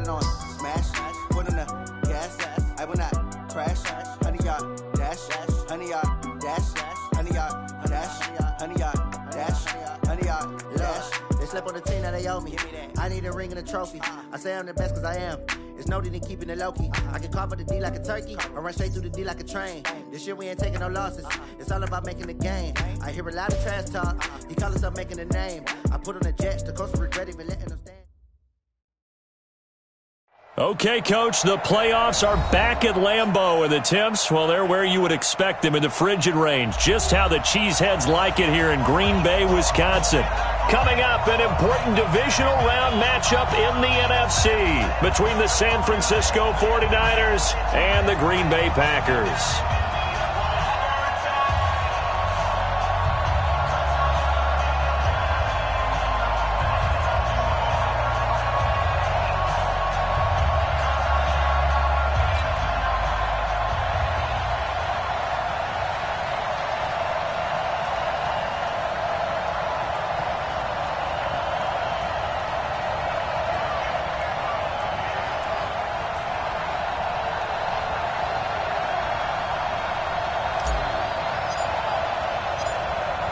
it on smash, foot on the gas, I will not crash, 100-yard dash, 100-yard dash, 100-yard dash, 100-yard dash, 100-yard dash. They slept on the team, now they owe me. I need a ring and a trophy. I say I'm the best cause I am. It's noted in keeping it low-key. I can carve up the D like a turkey, or run straight through the D like a train. This year we ain't taking no losses. It's all about making the game. I hear a lot of trash talk. He call himself making a name. I put on the Jets, the coach will regret even letting them stand. Okay, Coach, the playoffs are back at Lambeau, and the temps, well, they're where you would expect them in the frigid range. Just how the Cheeseheads like it here in Green Bay, Wisconsin. Coming up, an important divisional round matchup in the NFC between the San Francisco 49ers and the Green Bay Packers.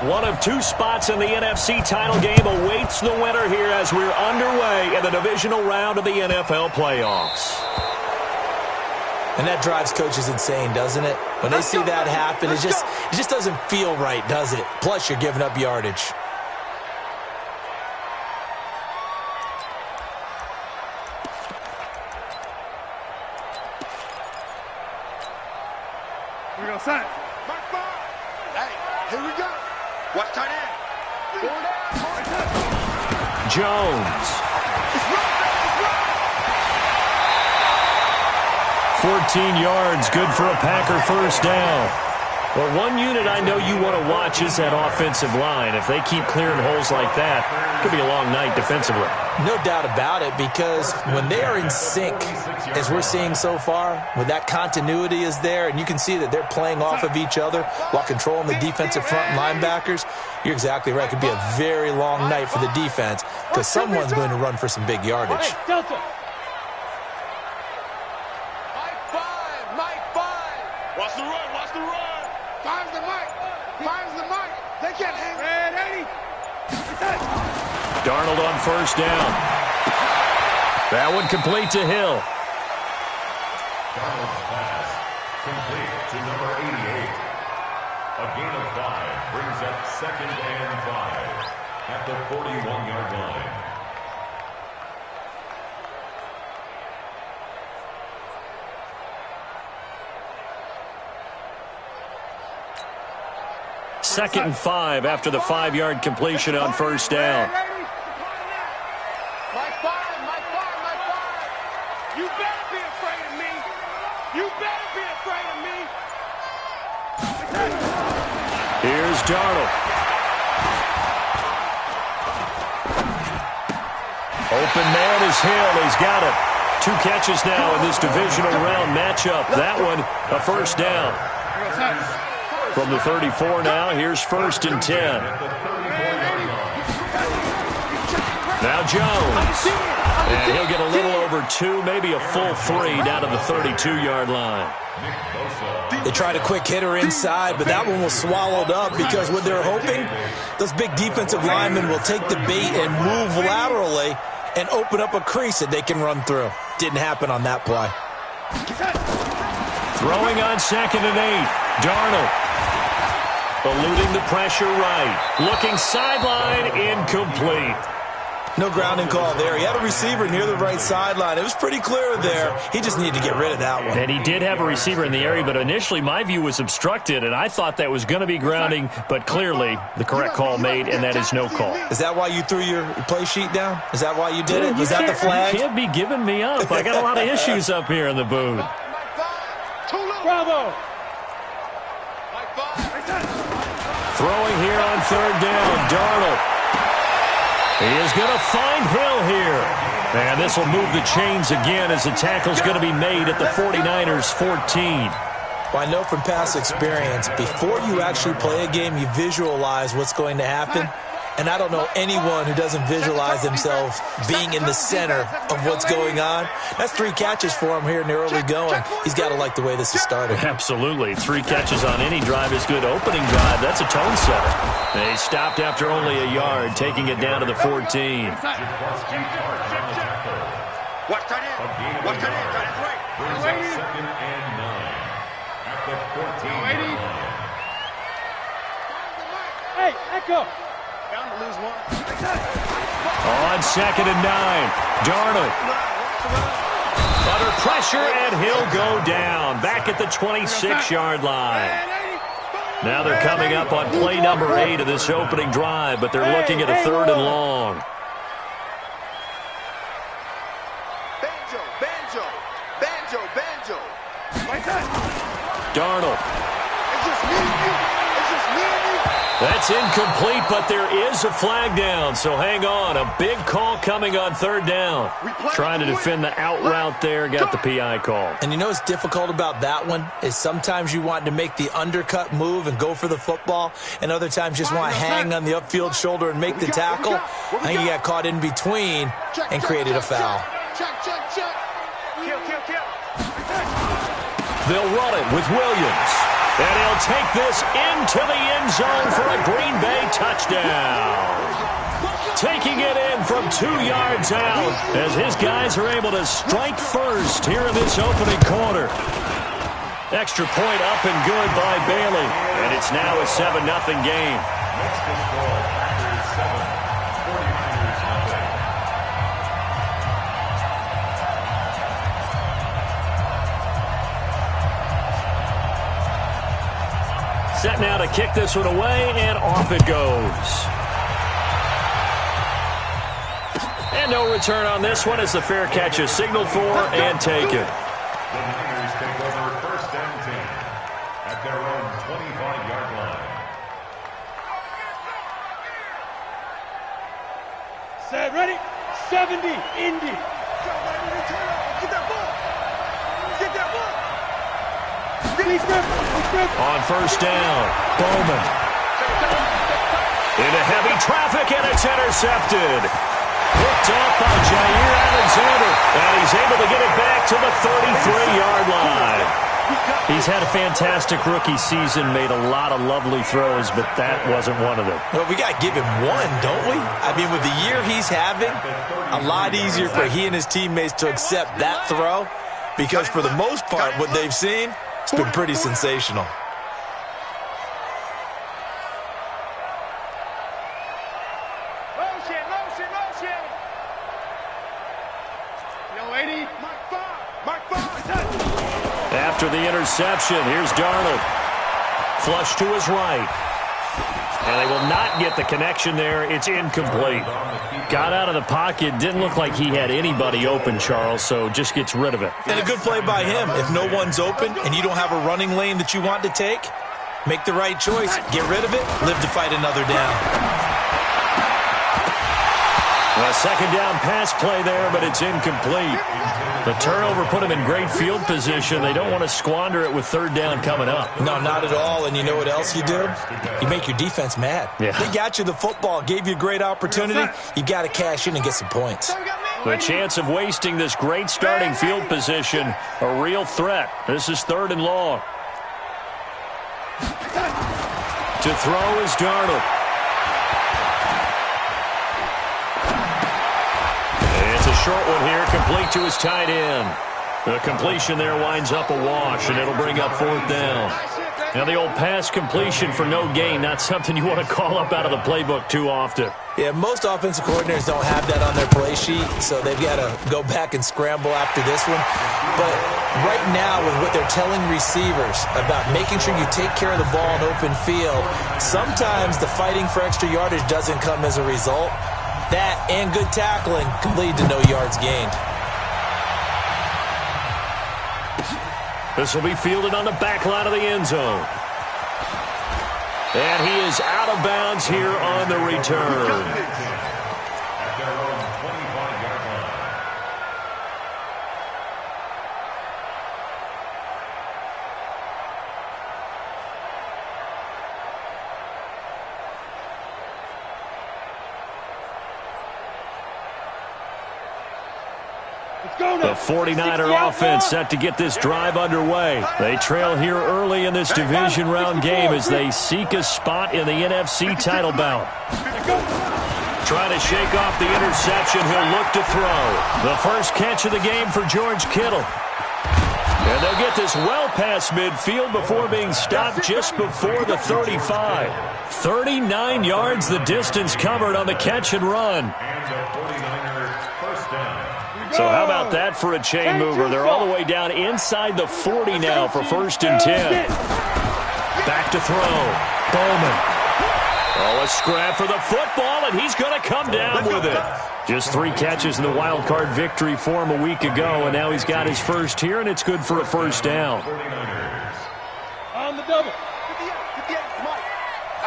One of two spots in the NFC title game awaits the winner here as we're underway in the divisional round of the NFL playoffs. And that drives coaches insane, doesn't it? When they see that happen, it just doesn't feel right, does it? Plus, you're giving up yardage. Here we go, son. Hey, here we go. Watch tight end. Jones. 14 yards, good for a Packer first down. Well, one unit I know you want to watch is that offensive line. If they keep clearing holes like that, it could be a long night defensively. No doubt about it, because when they are in sync, as we're seeing so far, when that continuity is there, and you can see that they're playing off of each other while controlling the defensive front linebackers, you're exactly right. It could be a very long night for the defense because someone's going to run for some big yardage. Watch the run, watch the run. Finds the mic, They can't hang. Ready. Darnold on first down. That one complete to Hill. Darnold's pass complete to number 88. A gain of 5 brings up 2nd and 5 at the 41-yard line. Second and 5 after the 5-yard completion on first down. Mike 5. You better be afraid of me. Here's Darnold. Open man is Hill. He's got it. 2 catches now in this divisional round matchup. That one, a first down. From the 34 now, here's 1st and 10. Now Jones. And he'll get a little over 2, maybe a full 3 down to the 32-yard line. They tried a quick hitter inside, but that one was swallowed up because what they're hoping, those big defensive linemen will take the bait and move laterally and open up a crease that they can run through. Didn't happen on that play. Throwing on 2nd and 8. Darnold. Eluding the pressure right. Looking sideline, incomplete. No grounding call there. He had a receiver near the right sideline. It was pretty clear there. He just needed to get rid of that one. And he did have a receiver in the area, but initially my view was obstructed, and I thought that was going to be grounding, but clearly the correct call made, and that is no call. Is that why you threw your play sheet down? Is that why you did it? Was that the flag? You can't be giving me up. I got a lot of issues up here in the booth. Bravo. Throwing here on 3rd down, Darnold. He is going to find Hill here. And this will move the chains again as the tackle's going to be made at the 49ers 14. Well, I know from past experience, before you actually play a game, you visualize what's going to happen. And I don't know anyone who doesn't visualize themselves being in the center of what's going on. That's 3 catches for him here in the early going. He's got to like the way this is started. Absolutely. 3 catches on any drive is good. Opening drive, that's a tone setter. They stopped after only a yard, taking it down to the 14. Watch that in. Watch that in. That is right. Brings up 2nd and 9 at the 14-yard line. Hey, Echo. Bound to lose one. On 2nd and 9, Darnold. Under pressure, and he'll go down. Back at the 26-yard line. Now they're coming up on play number 8 of this opening drive, but they're looking at a 3rd and long. Banjo. Darnold. It's just me and you. That's incomplete, but there is a flag down, so hang on. A big call coming on 3rd down. Trying to defend the out route there, got the PI call. And you know what's difficult about that one is sometimes you want to make the undercut move and go for the football, and other times just want to hang on the upfield shoulder and make the tackle. I think he got caught in between and created a foul. Check. Kill. They'll run it with Williams. And he'll take this into the end zone for a Green Bay touchdown. Taking it in from 2 yards out as his guys are able to strike first here in this opening quarter. Extra point up and good by Bailey. And it's now a 7-0 game. Next to score, Packers 7, 49ers nothing. Set now to kick this one away, and off it goes. And no return on this one as the fair catch is signaled for and taken. The Niners take over 1st and 10 at their own 25-yard line. Set, ready? 70, Indy. Get that ball. On 1st down, Bowman. Into heavy traffic, and it's intercepted. Picked up by Jair Alexander, and he's able to get it back to the 33-yard line. He's had a fantastic rookie season, made a lot of lovely throws, but that wasn't one of them. Well, we got to give him one, don't we? I mean, with the year he's having, a lot easier for he and his teammates to accept that throw because for the most part, what they've seen, it's been pretty sensational. Motion. Yo, 80. Mark 5. After the interception, here's Darnold. Flush to his right. And they will not get the connection there. It's incomplete. Got out of the pocket. Didn't look like he had anybody open, Charles, so just gets rid of it. And a good play by him. If no one's open and you don't have a running lane that you want to take, make the right choice. Get rid of it. Live to fight another down. A 2nd down pass play there, but it's incomplete. The turnover put him in great field position. They don't want to squander it with 3rd down coming up. No, not at all. And you know what else you do? You make your defense mad. Yeah. They got you the football, gave you a great opportunity. You got to cash in and get some points. The chance of wasting this great starting field position, a real threat. This is 3rd and long. To throw is Darnold. It's a short one here, complete to his tight end. The completion there winds up a wash, and it'll bring up 4th down. Now the old pass completion for no gain, not something you want to call up out of the playbook too often. Yeah, most offensive coordinators don't have that on their play sheet, so they've got to go back and scramble after this one. But right now, with what they're telling receivers about making sure you take care of the ball in open field, sometimes the fighting for extra yardage doesn't come as a result. That and good tackling can lead to no yards gained. This will be fielded on the back line of the end zone. And he is out of bounds here on the return. At their own 25-yard line. The 49er offense set to get this drive underway. They trail here early in this division round game as they seek a spot in the NFC title bout. Trying to shake off the interception, he'll look to throw. The first catch of the game for George Kittle. And they'll get this well past midfield before being stopped just before the 35. 39 yards the distance covered on the catch and run. So how about that for a chain mover? They're all the way down inside the 40 now for 1st and 10. Back to throw. Bowman. Oh, a scrap for the football, and he's going to come down with it. Just 3 catches in the wild card victory for him a week ago, and now he's got his first here, and it's good for a first down. On the double. 58, Mike.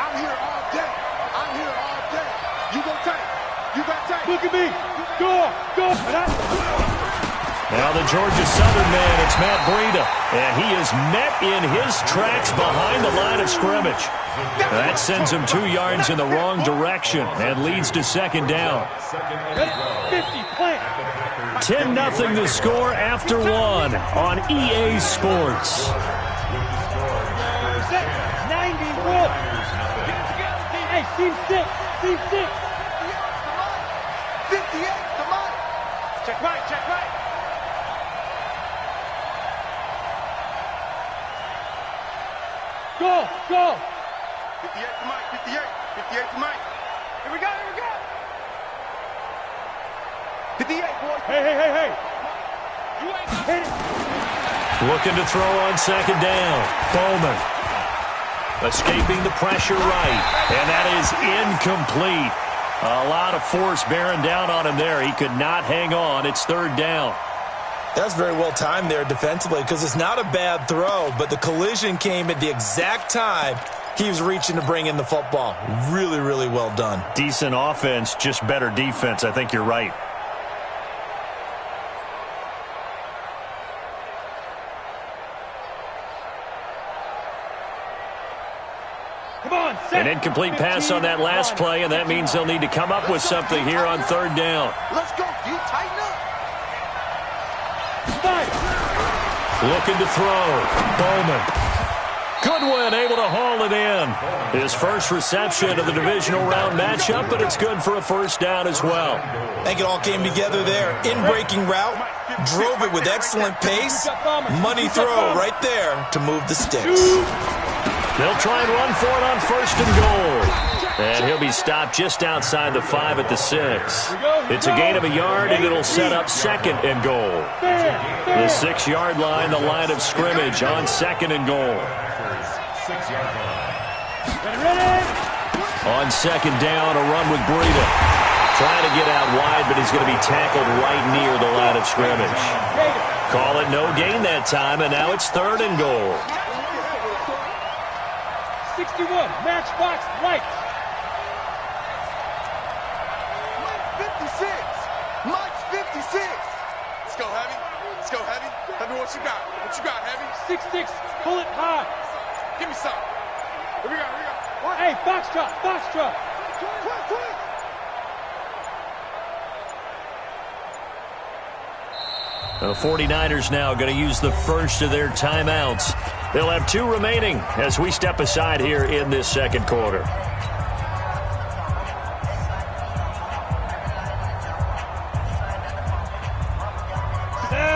I'm here all day. I'm here all day. You go tight. You got tight. Look at me. Go. Now the Georgia Southern man, it's Matt Breida, and he is met in his tracks behind the line of scrimmage. That sends him 2 yards in the wrong direction and leads to 2nd down. 50, plant. 10-0 the score after 1 on EA Sports. 90, roll. Hey, team 6. Team 6. 58, come on. Check right. Go. 58 to Mike, 58 to Mike. Here we go. 58, boy. Hey. You ain't Hit it. Looking to throw on 2nd down. Bowman. Escaping the pressure right. And that is incomplete. A lot of force bearing down on him there. He could not hang on. It's 3rd down. That's very well timed there defensively because it's not a bad throw, but the collision came at the exact time he was reaching to bring in the football. Really, really well done. Decent offense, just better defense. I think you're right. Come on, An incomplete pass on that last play, and that means they'll need to come up with something here on 3rd down. Let's go. You tighten up. Looking to throw. Bowman. Goodwin able to haul it in. His first reception of the divisional round matchup, but it's good for a first down as well. I think it all came together there. In-breaking route, drove it with excellent pace. Money throw right there to move the sticks. They'll try and run for it on 1st and goal. And he'll be stopped just outside the 5 at the 6. It's a gain of a yard, and it'll set up 2nd and goal. The 6-yard line, the line of scrimmage on 2nd and goal. On 2nd down, a run with Breida. Trying to get out wide, but he's going to be tackled right near the line of scrimmage. Call it no gain that time, and now it's 3rd and goal. 61, matchbox right. Mike's 56. Let's go, Heavy. Tell me what you got. Heavy? 6'6", pull it high. Give me some. Here we go. Hey, box drop. Quick. The 49ers now going to use the first of their timeouts. They'll have 2 remaining as we step aside here in this 2nd quarter.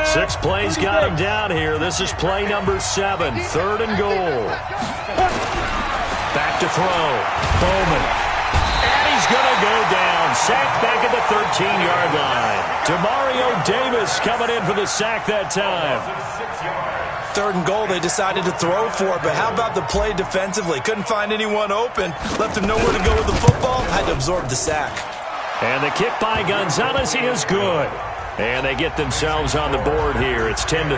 6 plays got him down here. This is play number 7, 3rd and goal. Back to throw. Bowman. And he's going to go down. Sacked back at the 13-yard line. Demario Davis coming in for the sack that time. 3rd and goal, they decided to throw for it, but how about the play defensively? Couldn't find anyone open. Left him nowhere to go with the football. Had to absorb the sack. And the kick by Gonzalez is good. And they get themselves on the board here. It's 10-3.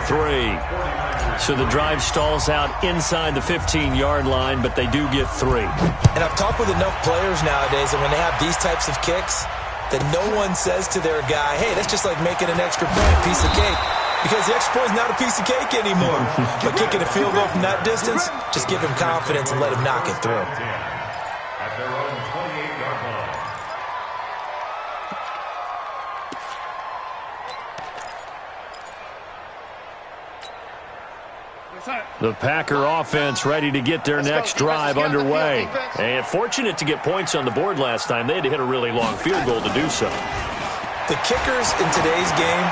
So the drive stalls out inside the 15-yard line, but they do get 3. And I've talked with enough players nowadays that when they have these types of kicks, that no one says to their guy, hey, that's just like making an extra point, piece of cake. Because the extra point is not a piece of cake anymore. But kicking a field goal from that distance, just give him confidence and let him knock it through. At their own 28-yard line. The Packer offense ready to get their next drive underway. And fortunate to get points on the board last time. They had to hit a really long field goal to do so. The kickers in today's game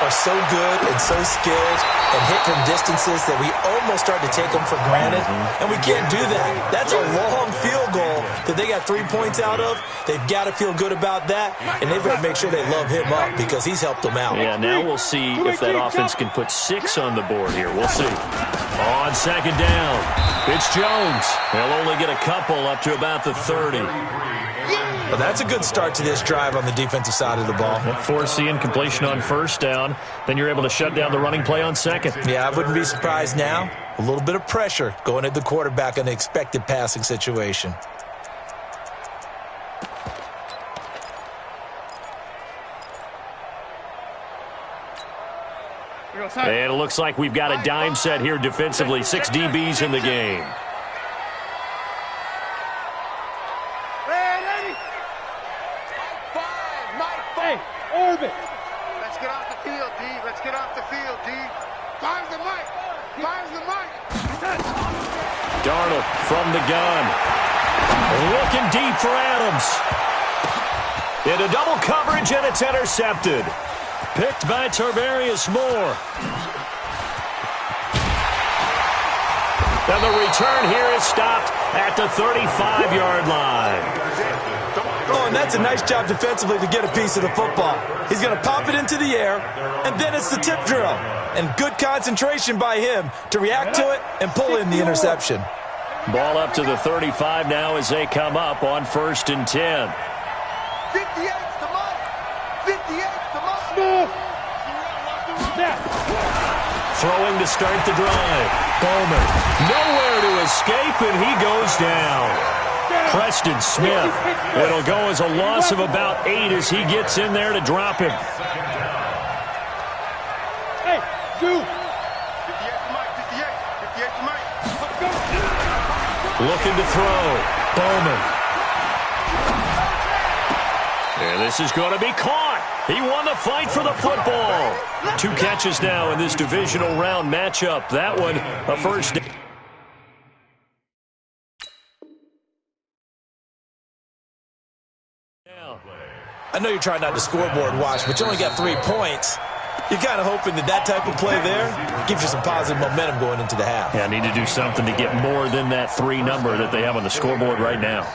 are so good and so skilled and hit from distances that we almost start to take them for granted, and we can't do that. That's a long field goal that they got 3 points out of. They've got to feel good about that, and they've got to make sure they love him up because he's helped them out. Yeah, now we'll see if that offense can put 6 on the board here. We'll see. On second down, it's Jones. He'll only get a couple up to about the 30. Well, that's a good start to this drive on the defensive side of the ball. Forcing completion on first down. Then you're able to shut down the running play on second. Yeah, I wouldn't be surprised now. A little bit of pressure going at the quarterback in an expected passing situation. And it looks like we've got a dime set here defensively. 6 DBs in the game. Let's get off the field, D. Let's get off the field, D. Finds the mic. Finds the mic. Darnold from the gun. Looking deep for Adams. Into double coverage, and it's intercepted. Picked by Tarvarius Moore. And the return here is stopped at the 35-yard line. Oh, and that's a nice job defensively to get a piece of the football. He's going to pop it into the air, and then it's the tip drill. And good concentration by him to react to it and pull in the interception. Ball up to the 35 now as they come up on 1st and 10. 58's the month. 58's the month. Throwing to start the drive. Bowman nowhere to escape, and he goes down. Preston Smith. It'll go as a loss of about 8 as he gets in there to drop him. Hey, Drew. 58's the mic. 58's the mic. Looking to throw. Bowman. And this is going to be caught. He won the fight for the football. 2 catches now in this divisional round matchup. That one, a first down. I know you're trying not to scoreboard watch, but you only got 3 points. You're kind of hoping that type of play there gives you some positive momentum going into the half. Yeah, I need to do something to get more than that 3 number that they have on the scoreboard right now.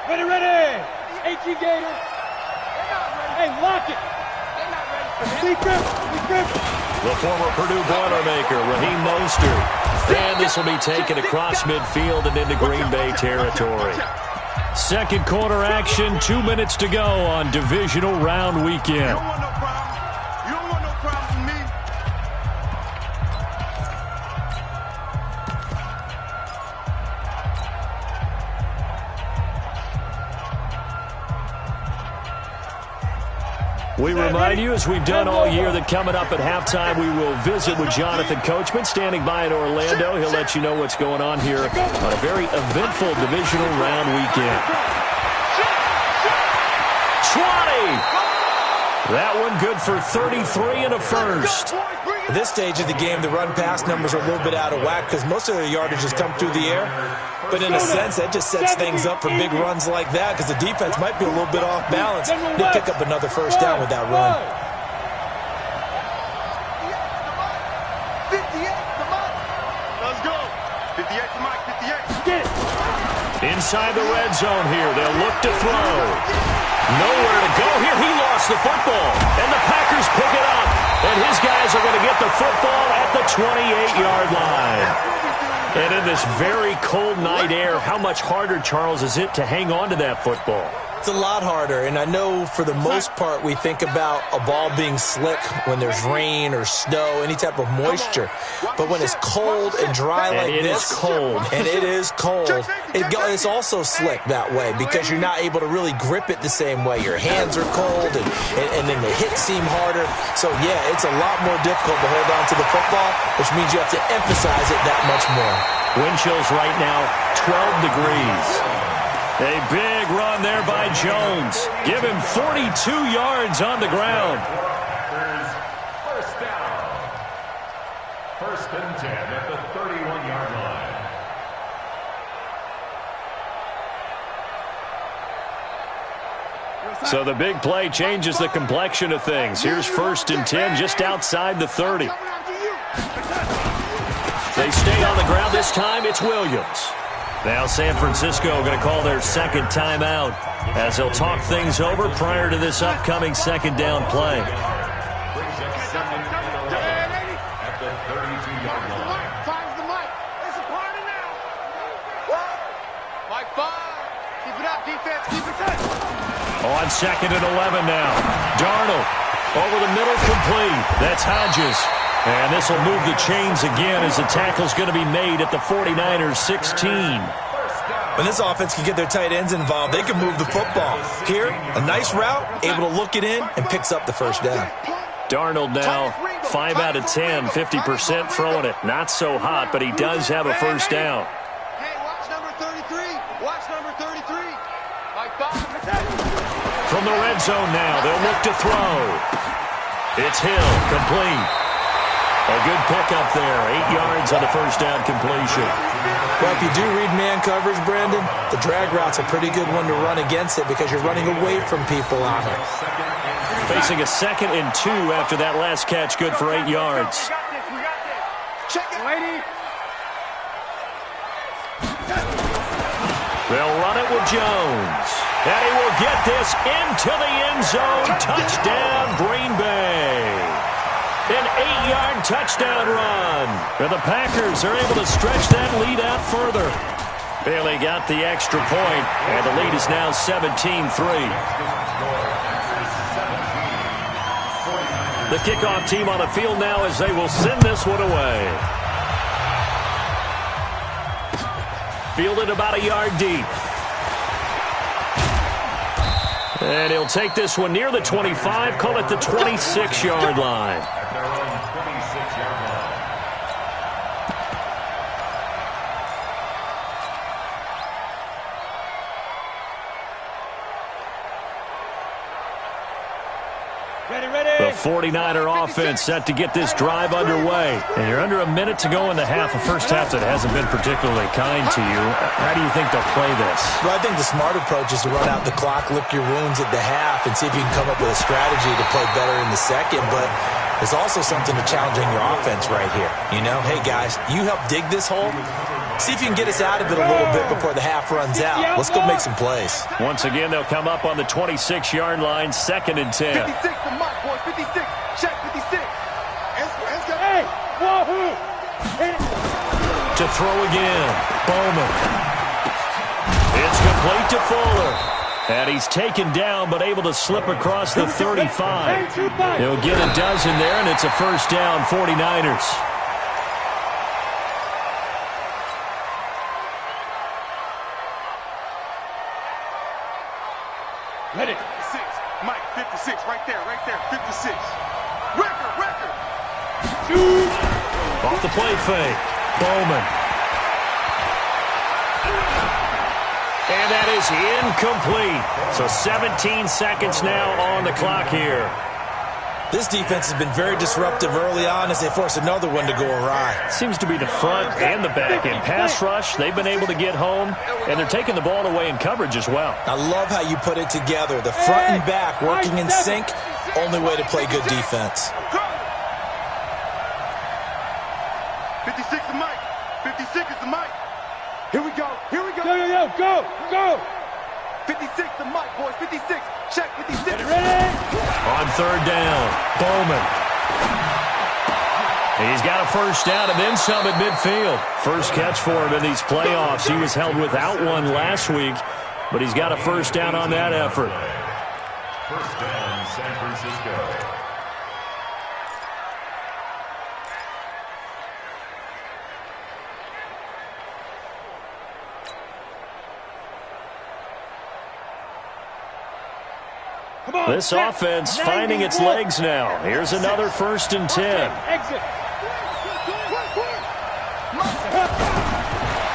Ready. HE Gator. Hey, lock it. The former Purdue Boilermaker, Raheem Mostert. And this will be taken across midfield and into Green Bay territory. Second quarter action, 2 minutes to go on divisional round weekend. You don't want no problems. You don't want no problems with me. We remind you, as we've done all year, that coming up at halftime, we will visit with Jonathan Coachman, standing by in Orlando. He'll let you know what's going on here on a very eventful divisional round weekend. 20! That one good for 33 and a first. At this stage of the game, the run-pass numbers are a little bit out of whack because most of their yardage has come through the air. But in a sense, that just sets things up for big runs like that because the defense might be a little bit off balance. They pick up another first down with that run. 58's the month. Let's go. 58's the mic. 58. Inside the red zone here, they'll look to throw. Nowhere to go here. He lost the football, and the Packers pick it up. And his guys are going to get the football at the 28-yard line. And in this very cold night air, how much harder, Charles, is it to hang on to that football? It's a lot harder, and I know for the most part we think about a ball being slick when there's rain or snow, any type of moisture. But when it's cold and dry like this, and it is cold, it's also slick that way because you're not able to really grip it the same way. Your hands are cold, and then the hits seem harder. So, yeah, it's a lot more difficult to hold on to the football, which means you have to emphasize it that much more. Wind chills right now, 12 degrees. A big run there by Jones. Give him 42 yards on the ground. First down. First and 10 at the 31-yard line. So the big play changes the complexion of things. Here's first and 10 just outside the 30. They stay on the ground this time. It's Williams. Now San Francisco going to call their second timeout as they'll talk things over prior to this upcoming second down play. Brings up second and 11 at the 32-yard line. Finds the mic. It's a party now. Mike 5. Keep it up, defense. Keep it tight. On second and 11 now. Darnold over the middle, complete. That's Hodges. And this will move the chains again as the tackle's going to be made at the 49ers 16. When this offense can get their tight ends involved, they can move the football. Here, a nice route, able to look it in, and picks up the first down. Darnold now 5 out of 10, 50% throwing it. Not so hot, but he does have a first down. Hey, watch number 33. Watch number 33. Mike 5. From the red zone now, they'll look to throw. It's Hill, complete. A good pickup there, 8 yards on the first down completion. Well, if you do read man coverage, Brandon, the drag route's a pretty good one to run against it because you're running away from people on it. Facing a second and 2 after that last catch, good for 8 yards. Check it, lady. They'll run it with Jones. And he will get this into the end zone. Touchdown, Green Bay. An 8-yard touchdown run. And the Packers are able to stretch that lead out further. Bailey got the extra point, and the lead is now 17-3. The kickoff team on the field now as they will send this one away. Fielded about a yard deep. And he'll take this one near the 25, call it the 26-yard line. At their own 26-yard line. The 49er offense set to get this drive underway. And you're under a minute to go in the half, a first half that hasn't been particularly kind to you. How do you think they'll play this? Well, I think the smart approach is to run out the clock, lick your wounds at the half, and see if you can come up with a strategy to play better in the second. But there's also something to challenging your offense right here. You know, hey, guys, you help dig this hole. See if you can get us out of it a little bit before the half runs out. Let's go make some plays. Once again, they'll come up on the 26-yard line, second and 10. 56 to Mike, boys. 56. Check 56. Hey, wahoo! To throw again, Bowman. It's complete to Fuller. And he's taken down, but able to slip across the 35. He'll get a dozen there, and it's a first down, 49ers. Ready. 56. Mike, 56. Right there. 56. Record. Shoot! Off the play fake, Bowman. And that is incomplete. So 17 seconds now on the clock here. This defense has been very disruptive early on as they force another one to go awry. Seems to be the front and the back. In pass rush, they've been able to get home, and they're taking the ball away in coverage as well. I love how you put it together. The front and back working in sync, only way to play good defense. 56 to Mike. 56 is the Mike. Here we go. Go! 56 to Mike, boys. 56. Check 56. Ready? On third down, Bowman. He's got a first down and then some at midfield. First catch for him in these playoffs. He was held without one last week, but he's got a first down on that effort. First down, San Francisco. This offense finding its legs now. Here's another first and 10. Exit.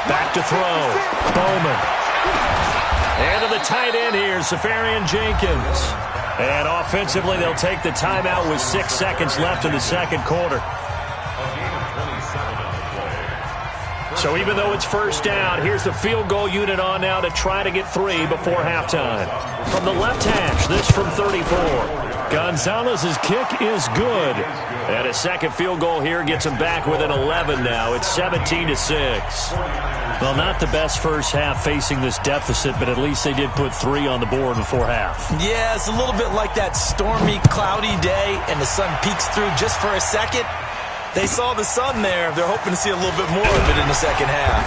Back to throw. Bowman. And to the tight end here, Safarian Jenkins. And offensively, they'll take the timeout with 6 seconds left in the second quarter. So even though it's first down, here's the field goal unit on now to try to get 3 before halftime. From the left hash, this from 34. Gonzalez's kick is good. And a second field goal here gets him back within 11 now. It's 17-6. Well, not the best first half facing this deficit, but at least they did put 3 on the board before half. Yeah, it's a little bit like that stormy, cloudy day, and the sun peeks through just for a second. They saw the sun there. They're hoping to see a little bit more of it in the second half.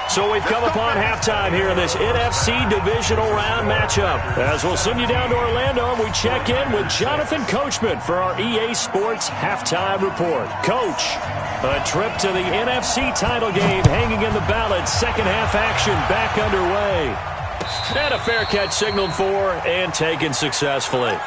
So we've come upon halftime here in this NFC Divisional Round matchup. As we'll send you down to Orlando, and we check in with Jonathan Coachman for our EA Sports Halftime Report. Coach, a trip to the NFC title game hanging in the balance. Second half action back underway. And a fair catch signaled for and taken successfully.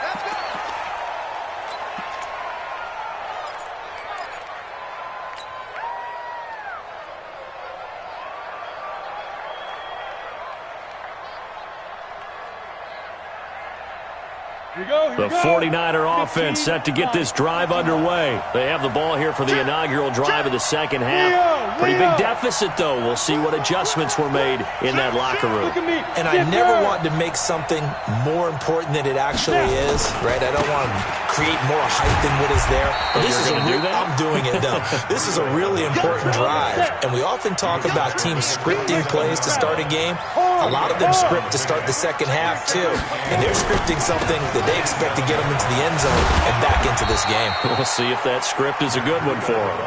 The 49er offense set to get this drive underway. They have the ball here for the inaugural drive of the second half. Pretty big deficit, though. We'll see what adjustments were made in that locker room. And I never want to make something more important than it actually is, right? I don't want to create more hype than what is there. But this is I'm doing it, though. This is a really important drive. And we often talk about teams scripting plays to start a game. A lot of them script to start the second half, too. And they're scripting something that they expect to get them into the end zone and back into this game. We'll see if that script is a good one for them.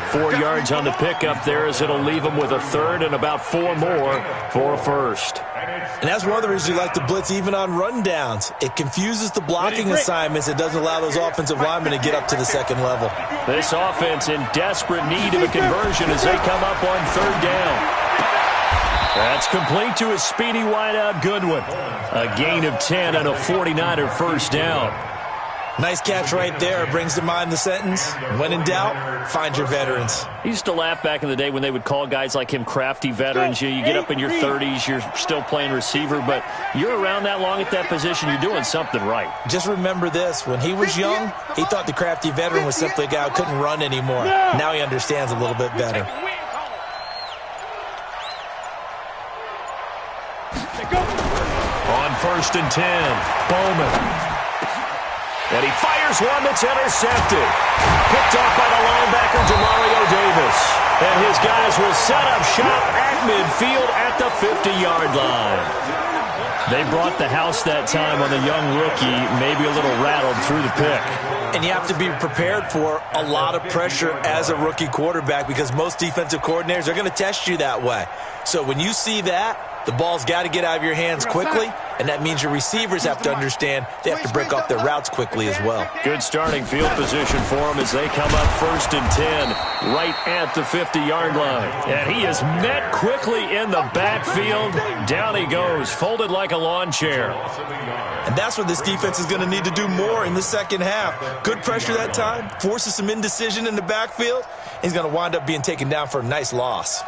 4 yards on the pickup there as it'll leave them with a third and about 4 more for a first. And that's one of the reasons you like to blitz even on rundowns. It confuses the blocking assignments. It doesn't allow those offensive linemen to get up to the second level. This offense in desperate need of a conversion as they come up on third down. That's complete to a speedy wideout Goodwin. A gain of 10 and a 49er first down. Nice catch right there. Brings to mind the sentence, when in doubt, find your veterans. I used to laugh back in the day when they would call guys like him crafty veterans. You get up in your 30s, you're still playing receiver, but you're around that long at that position, you're doing something right. Just remember this. When he was young, he thought the crafty veteran was simply a guy who couldn't run anymore. Now he understands a little bit better. On first and 10, Bowman. And he fires one that's intercepted. Picked off by the linebacker, Demario Davis. And his guys will set up shop at midfield at the 50-yard line. They brought the house that time on the young rookie, maybe a little rattled through the pick. And you have to be prepared for a lot of pressure as a rookie quarterback because most defensive coordinators are going to test you that way. So when you see that, the ball's got to get out of your hands quickly, and that means your receivers have to understand they have to break off their routes quickly as well. Good starting field position for them as they come up first and 10 right at the 50-yard line. And he is met quickly in the backfield. Down he goes, folded like a lawn chair. And that's what this defense is going to need to do more in the second half. Good pressure that time, forces some indecision in the backfield. He's going to wind up being taken down for a nice loss.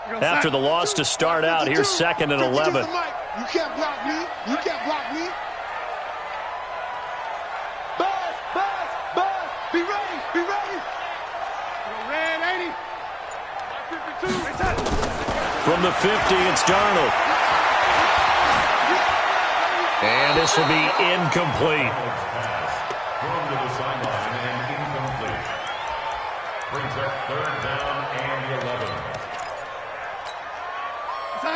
After the loss to start out, here's second and 11. You can't block me. You can't block me. Buzz. Be ready. Red 80. 52. From the 50, it's Darnold. And this will be incomplete. Thrown to the sideline and incomplete. Brings up third down and 11.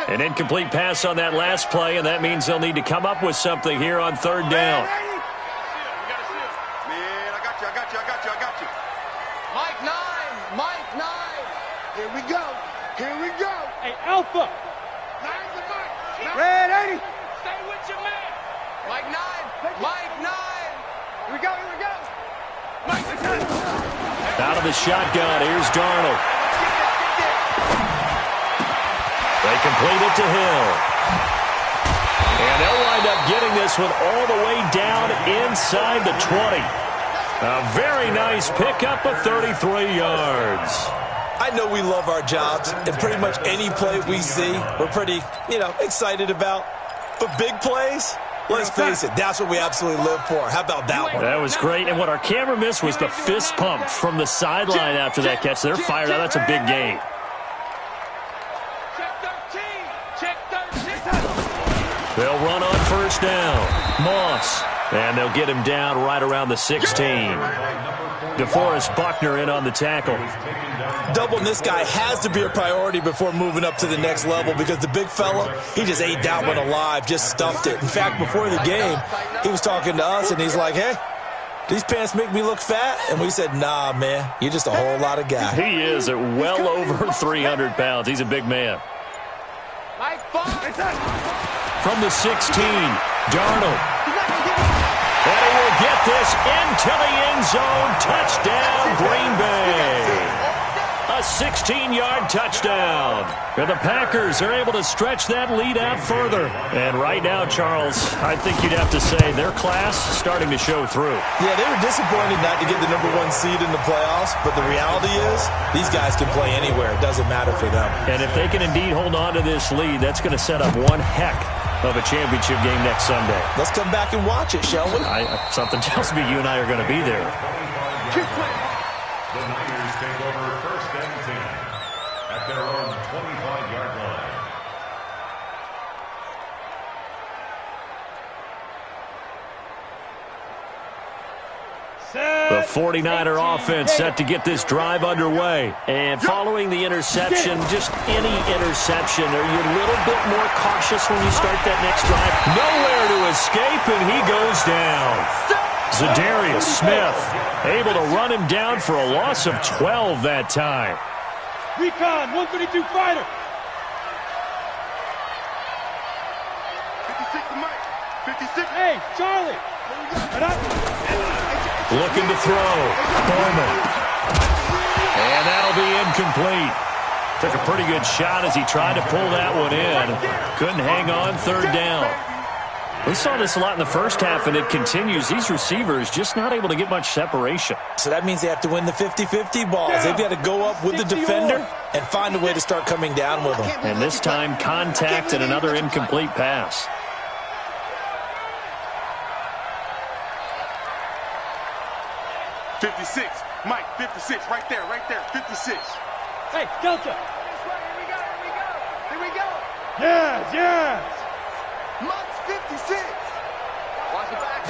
An incomplete pass on that last play, and that means they'll need to come up with something here on third down. Man, I got you. Mike 9. Here we go. Hey, Alpha. 9's the Mike. Red 80. Stay with your man. Mike 9. Here we go. Mike 9. Out of the shotgun, here's Darnold. They complete it to Hill. And they'll wind up getting this one all the way down inside the 20. A very nice pickup of 33 yards. I know we love our jobs, and pretty much any play we see, we're pretty, excited about. But big plays, let's face it, that's what we absolutely live for. How about that one? That was great, and what our camera missed was the fist pump from the sideline after that catch. They're fired out. That's a big gain. They'll run on first down. Moss. And they'll get him down right around the 16. DeForest Buckner in on the tackle. Doubling this guy has to be a priority before moving up to the next level because the big fella, he just ate that one alive, just stuffed it. In fact, before the game, he was talking to us, and he's like, hey, these pants make me look fat? And we said, nah, man, you're just a whole lot of guy. He is at well over 300 pounds. He's a big man. From the 16, Darnold. And he will get this into the end zone. Touchdown, Green Bay. A 16-yard touchdown. And the Packers are able to stretch that lead out further. And right now, Charles, I think you'd have to say their class is starting to show through. Yeah, they were disappointed not to get the #1 seed in the playoffs, but the reality is these guys can play anywhere. It doesn't matter for them. And if they can indeed hold on to this lead, that's going to set up one heck of a championship game next Sunday. Let's come back and watch it, shall we? Something tells me you and I are going to be there. The Niners take over first and 10 at their own 25-yard line. The 49er offense set to get this drive underway. And following the interception, just any interception, are you a little bit more cautious when you start that next drive? Nowhere to escape, and he goes down. Zadarius Smith able to run him down for a loss of 12 that time. Recon, 132 fighter. 56 Mike. 56. Hey, Charlie. Looking to throw. Bowman. And that'll be incomplete. Took a pretty good shot as he tried to pull that one in. Couldn't hang on, third down. We saw this a lot in the first half, and it continues. These receivers just not able to get much separation. So that means they have to win the 50-50 balls. They've got to go up with the defender and find a way to start coming down with them. And this time, contact and another incomplete pass. Mike, 56, right there, 56. Hey, Delta. Here we go. Yes. Mike's 56. Watch the back.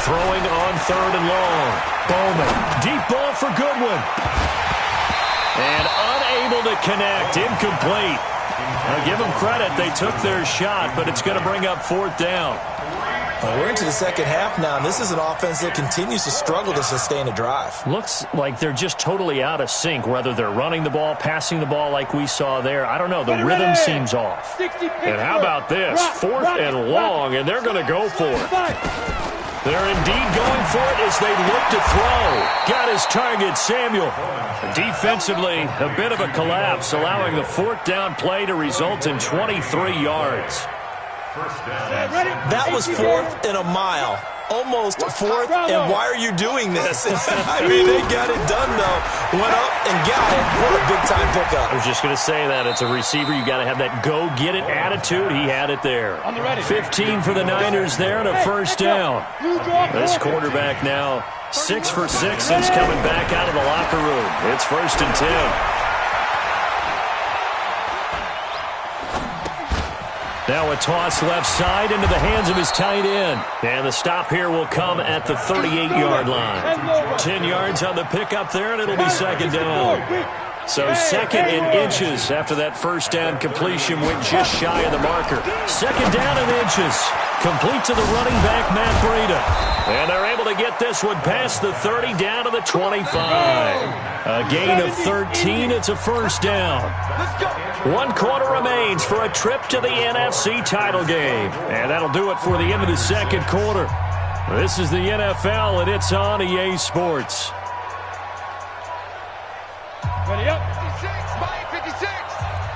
Throwing on third and long. Bowman. Deep ball for Goodwin. And unable to connect. Incomplete. Now give them credit. They took their shot, but it's going to bring up fourth down. Well, we're into the second half now, and this is an offense that continues to struggle to sustain a drive. Looks like they're just totally out of sync, whether they're running the ball, passing the ball like we saw there. I don't know. The rhythm seems off. And how about this? Fourth and long, and they're going to go for it. They're indeed going for it as they look to throw. Got his target, Samuel. Defensively, a bit of a collapse, allowing the fourth down play to result in 23 yards. That was fourth and a mile. Almost fourth, and why are you doing this? I mean, they got it done, though. Went up and got it. What a big-time pickup. I was just going to say that. It's a receiver. You got to have that go-get-it attitude. He had it there. 15 for the Niners there and a first down. This quarterback now 6 for 6 since coming back out of the locker room. It's first and 10. Now a toss left side into the hands of his tight end. And the stop here will come at the 38-yard line. 10 yards on the pickup there, and it'll be second down. So second in inches after that first down completion went just shy of the marker. Second down in inches. Complete to the running back, Matt Breida. And they're able to get this one past the 30 down to the 25. A gain of 13. It's a first down. 1 quarter remains for a trip to the NFC title game. And that'll do it for the end of the second quarter. This is the NFL, and it's on EA Sports. Ready up. 56, Mike, 56.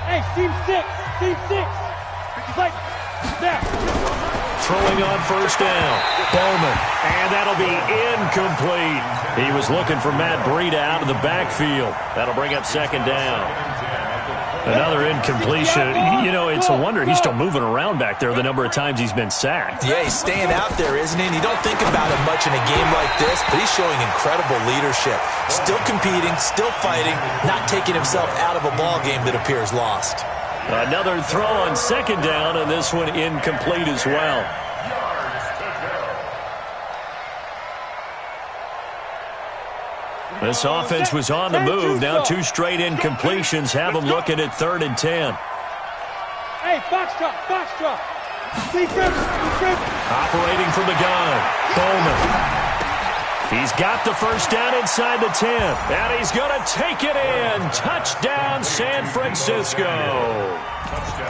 Hey, team 6. Team 6. 55. Snap. Throwing on first down. Bowman. And that'll be incomplete. He was looking for Matt Breida out of the backfield. That'll bring up second down. Another incompletion. You know, it's a wonder he's still moving around back there the number of times he's been sacked. Yeah, he's staying out there, isn't he? And you don't think about it much in a game like this, but he's showing incredible leadership. Still competing, still fighting, not taking himself out of a ball game that appears lost. Another throw on second down, and this one incomplete as well. This offense was on the move. Now 2 straight incompletions have them looking at 3rd and 10. Hey, box drop, box drop. Operating from the gun, Bowman. He's got the first down inside the 10, and he's going to take it in. Touchdown, San Francisco.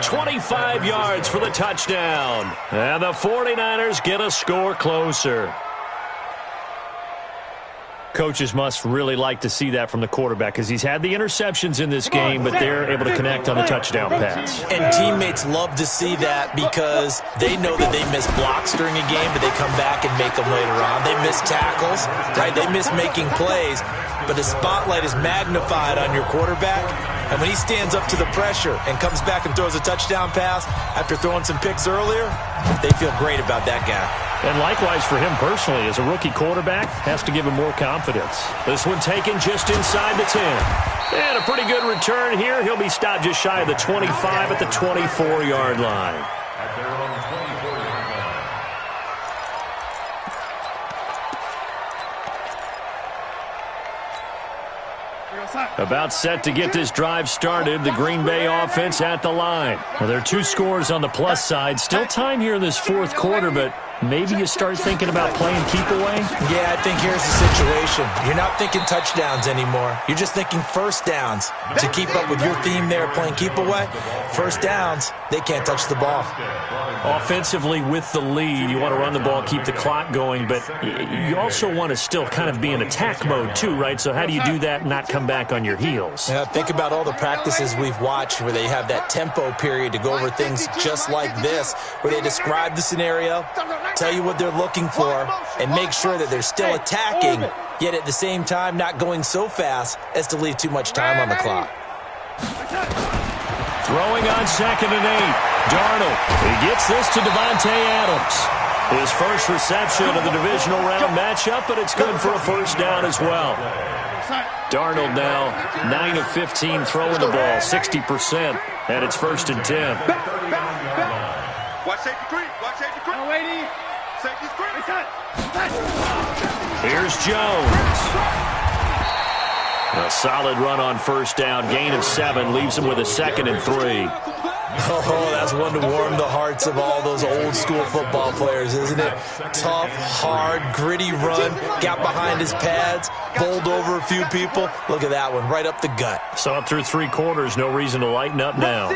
25 yards for the touchdown. And the 49ers get a score closer. Coaches must really like to see that from the quarterback because he's had the interceptions in this game, but they're able to connect on the touchdown pass. And teammates love to see that because they know that they miss blocks during a game, but they come back and make them later on. They miss tackles, right? They miss making plays, but the spotlight is magnified on your quarterback. And when he stands up to the pressure and comes back and throws a touchdown pass after throwing some picks earlier, they feel great about that guy. And likewise for him personally, as a rookie quarterback, has to give him more confidence. This one taken just inside the 10. And a pretty good return here. He'll be stopped just shy of the 25 at the 24-yard line. At their own 24-yard line. About set to get this drive started. The Green Bay offense at the line. Well, there are 2 scores on the plus side. Still time here in this 4th quarter, but maybe you start thinking about playing keep away? Yeah, I think here's the situation. You're not thinking touchdowns anymore. You're just thinking first downs. To keep up with your theme there, playing keep away, first downs, they can't touch the ball. Offensively with the lead, you want to run the ball, keep the clock going, but you also want to still kind of be in attack mode too, right? So how do you do that and not come back on your heels? Yeah, think about all the practices we've watched where they have that tempo period to go over things just like this, where they describe the scenario, tell you what they're looking for, and make sure that they're still attacking, yet at the same time not going so fast as to leave too much time on the clock. Throwing on 2nd and 8. Darnold. He gets this to Devontae Adams. His first reception of the divisional round matchup, but it's good for a first down as well. Darnold now 9 of 15 throwing the ball, 60%, and it's 1st and 10. Watch safety three. Watch safety three. Safety three. Here's Jones. A solid run on first down. Gain of 7 leaves him with a 2nd and 3. Oh, that's one to warm the hearts of all those old school football players, isn't it? Tough, hard, gritty run. Got behind his pads, bowled over a few people. Look at that one, right up the gut. Saw it through 3 quarters. No reason to lighten up now.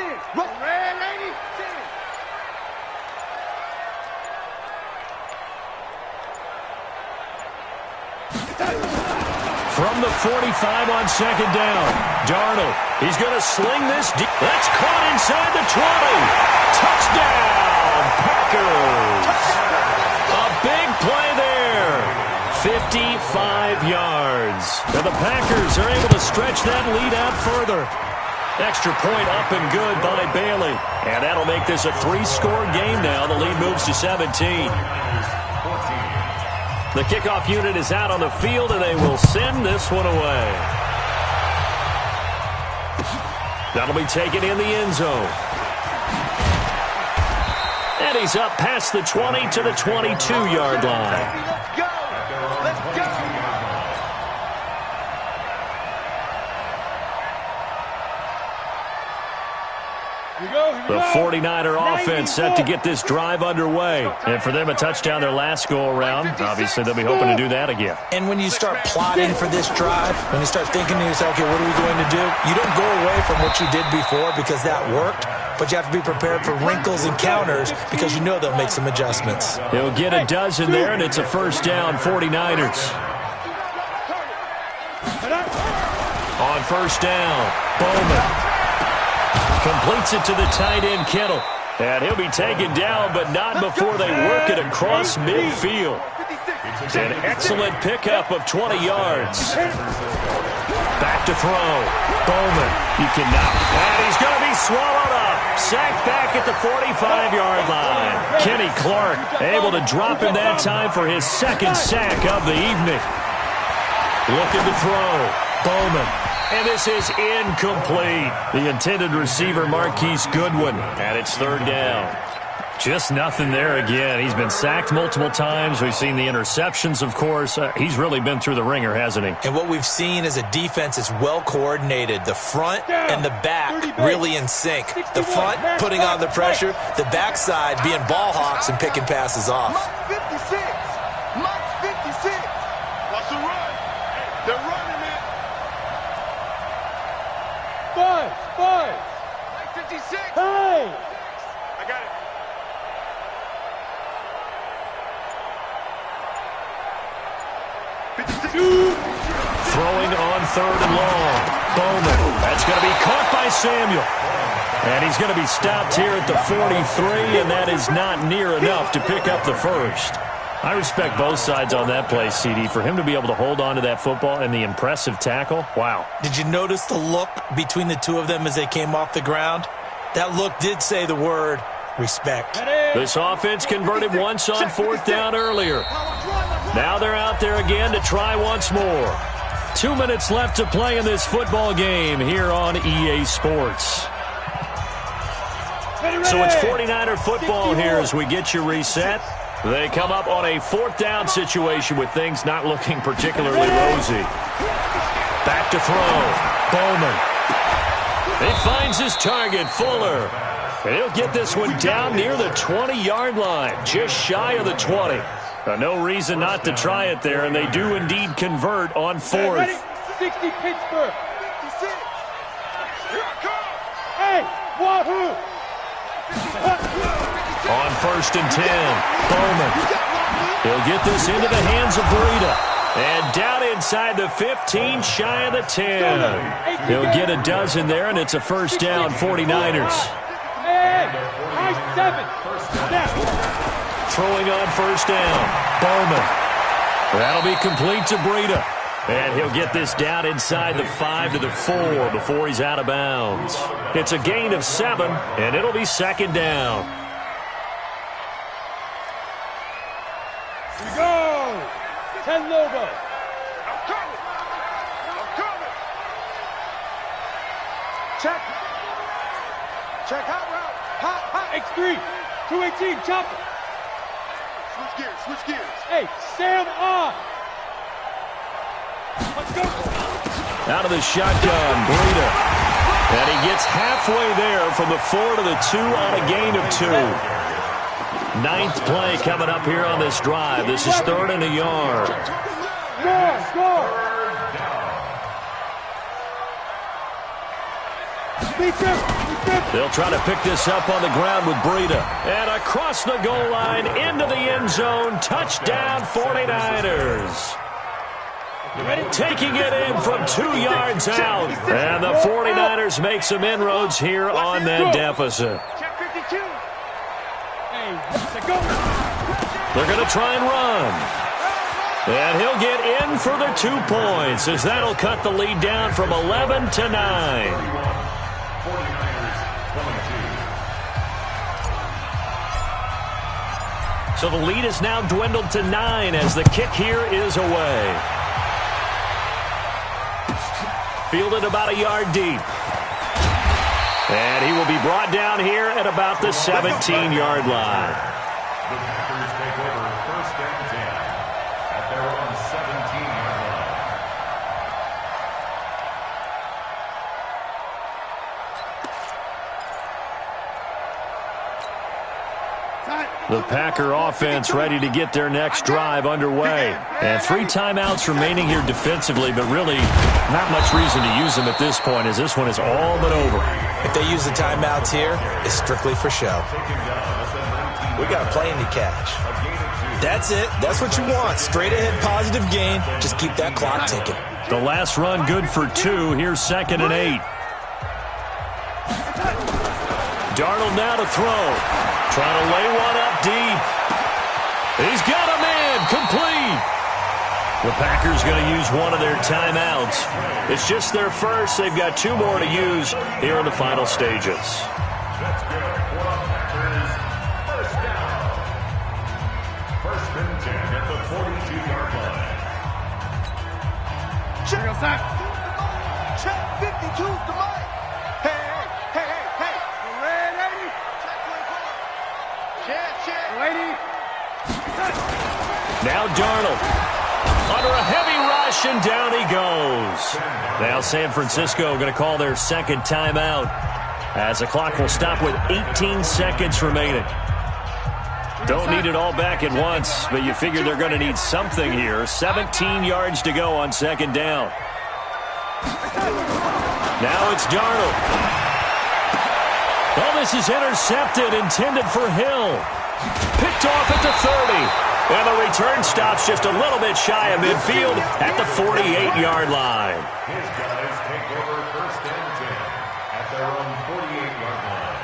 From the 45 on 2nd down. Darnold, he's going to sling this deep. That's caught inside the 20. Touchdown, Packers. A big play there. 55 yards. And the Packers are able to stretch that lead out further. Extra point up and good by Bailey. And that'll make this a 3-score game now. The lead moves to 17. The kickoff unit is out on the field, and they will send this one away. That'll be taken in the end zone. And he's up past the 20 to the 22-yard line. Let's go. The 49er offense set to get this drive underway. And for them, a touchdown their last go-around. Obviously, they'll be hoping to do that again. And when you start plotting for this drive, when you start thinking to yourself, okay, what are we going to do? You don't go away from what you did before because that worked, but you have to be prepared for wrinkles and counters because you know they'll make some adjustments. He'll get a dozen there, and it's a first down, 49ers. On first down, Bowman completes it to the tight end, Kittle. And he'll be taken down, but not before they work it across midfield. An excellent pickup of 20 yards. Back to throw. Bowman. He cannot. And he's going to be swallowed up. Sacked back at the 45-yard line. Kenny Clark able to drop him that time for his second sack of the evening. Looking to throw. Bowman. And this is incomplete. The intended receiver, Marquise Goodwin. And it's third down. Just nothing there again. He's been sacked multiple times. We've seen the interceptions, of course. He's really been through the ringer, hasn't he? And what we've seen is a defense that's well coordinated. The front and the back really in sync. The front putting on the pressure. The backside being ball hawks and picking passes off. Mark 56. Mark 56. Watch the run. They're running it. 5. Like 56. Hey. I got it. Throwing on third and long. Bowman. That's going to be caught by Samuel. And he's going to be stopped here at the 43, and that is not near enough to pick up the first. I respect both sides on that play, CD. For him to be able to hold on to that football and the impressive tackle, wow. Did you notice the look between the two of them as they came off the ground? That look did say the word respect. This offense converted once on fourth down earlier. Now they're out there again to try once more. 2 minutes left to play in this football game here on EA Sports. So it's 49er football here as we get you reset. They come up on a fourth down situation with things not looking particularly rosy. Back to throw. Bowman. He finds his target, Fuller. And he'll get this one down near the 20-yard line, just shy of the 20. No reason not to try it there, and they do indeed convert on fourth. 60 Pittsburgh. 56. Here I come. Hey, wahoo. On first and 10, Bowman. He'll get this into the hands of Breida. And down inside the 15, shy of the 10. He'll get a dozen there, and it's a first down, 49ers. Hey, high 7. Throwing on first down, Bowman. That'll be complete to Breida. And he'll get this down inside the 5 to the 4 before he's out of bounds. It's a gain of 7, and it'll be second down. Here we go. 10 Lobo. I'm coming. I'm coming. Check. Check hot route. Hot. X3. 218. Chopper. Switch gears. Hey, Sam on. Let's go. Out of the shotgun, Breida. And he gets halfway there from the 4 to the 2 on a gain of 2. Ninth play coming up here on this drive. This is third and a yard. Go. They'll try to pick this up on the ground with Breida. And across the goal line, into the end zone. Touchdown, 49ers. Taking it in from 2 yards out. And the 49ers make some inroads here on that deficit. Check 52. Hey, let's go. They're going to try and run. And he'll get in for the 2 points as that'll cut the lead down from 11 to 9. So the lead is now dwindled to 9 as the kick here is away. Fielded about a yard deep. And he will be brought down here at about the 17-yard line. The Packers take over first and 10 at their own 17-yard line. The Packer offense ready to get their next drive underway. And 3 timeouts remaining here defensively, but really not much reason to use them at this point as this one is all but over. If they use the timeouts here, it's strictly for show. We got plenty to cash. That's it. That's what you want. Straight ahead positive gain. Just keep that clock ticking. The last run good for 2. Here's second and 8. Darnold now to throw. Trying to lay one up deep. He's got a man. Complete. The Packers going to use one of their timeouts. It's just their first. They've got 2 more to use here in the final stages. That's good for the Packers. First down. First and 10 at the 42-yard line. Check us out. Check 52's the mic. Hey. Red 80. Check. 80. Now Darnold. Under a heavy rush, and down he goes. Now San Francisco going to call their second timeout as the clock will stop with 18 seconds remaining. Don't need it all back at once, but you figure they're going to need something here. 17 yards to go on second down. Now it's Darnold. Oh, this is intercepted, intended for Hill. Picked off at the 30. And the return stops just a little bit shy of midfield at the 48-yard line. His guys take over first and 10 at their own 48-yard line.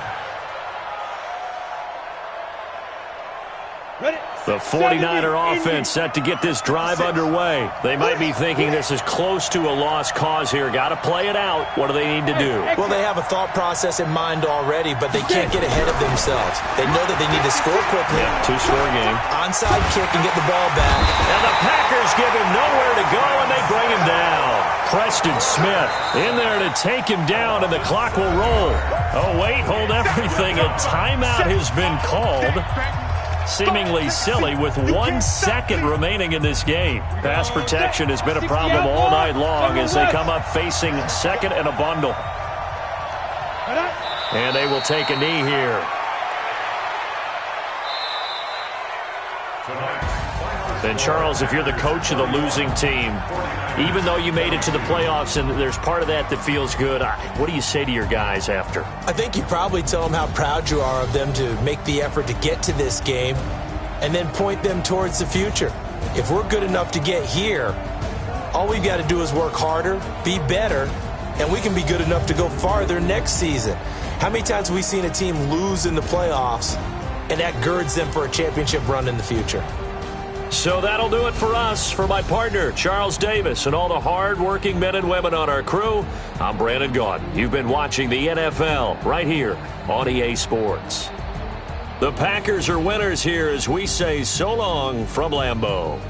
Ready? The 49er offense set to get this drive underway. They might be thinking this is close to a lost cause here. Got to play it out. What do they need to do? Well, they have a thought process in mind already, but they can't get ahead of themselves. They know that they need to score quickly. Yeah, 2-score game. Onside kick and get the ball back. And the Packers give him nowhere to go, and they bring him down. Preston Smith in there to take him down, and the clock will roll. Oh, wait, hold everything. A timeout has been called. Seemingly silly with 1 second remaining in this game. Pass protection has been a problem all night long as they come up facing second and a bundle. And they will take a knee here. And Charles, if you're the coach of the losing team, even though you made it to the playoffs and there's part of that that feels good, what do you say to your guys after? I think you probably tell them how proud you are of them to make the effort to get to this game and then point them towards the future. If we're good enough to get here, all we've got to do is work harder, be better, and we can be good enough to go farther next season. How many times have we seen a team lose in the playoffs and that girds them for a championship run in the future? So that'll do it for us. For my partner, Charles Davis, and all the hard-working men and women on our crew, I'm Brandon Gaudin. You've been watching the NFL right here on EA Sports. The Packers are winners here as we say so long from Lambeau.